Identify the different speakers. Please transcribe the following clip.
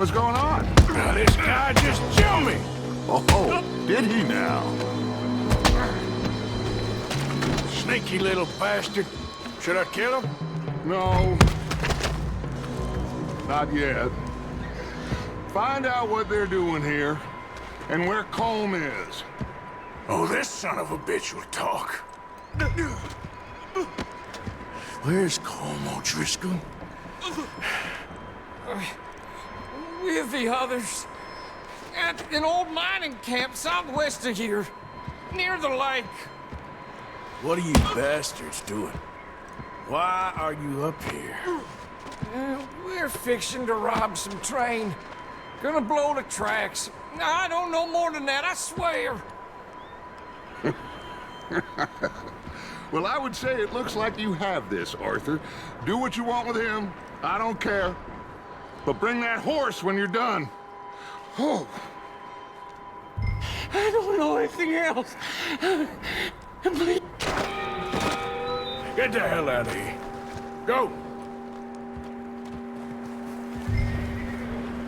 Speaker 1: was going on?
Speaker 2: Now, this guy just killed me!
Speaker 1: Oh, did he now?
Speaker 2: Sneaky little bastard. Should I kill him?
Speaker 1: No. Not yet. Find out what they're doing here, and where Colm is.
Speaker 2: Oh, this son of a bitch will talk. Where's Colm O'Driscoll?
Speaker 3: With the others. At an old mining camp southwest of here. Near the lake.
Speaker 2: What are you bastards doing? Why are you up here?
Speaker 3: We're fixing to rob some train. Gonna blow the tracks. I don't know more than that, I swear.
Speaker 1: Well, I would say it looks like you have this, Arthur. Do what you want with him. I don't care. But bring that horse when you're done. Oh.
Speaker 3: I don't know anything else.
Speaker 2: Get the hell out of here. Go.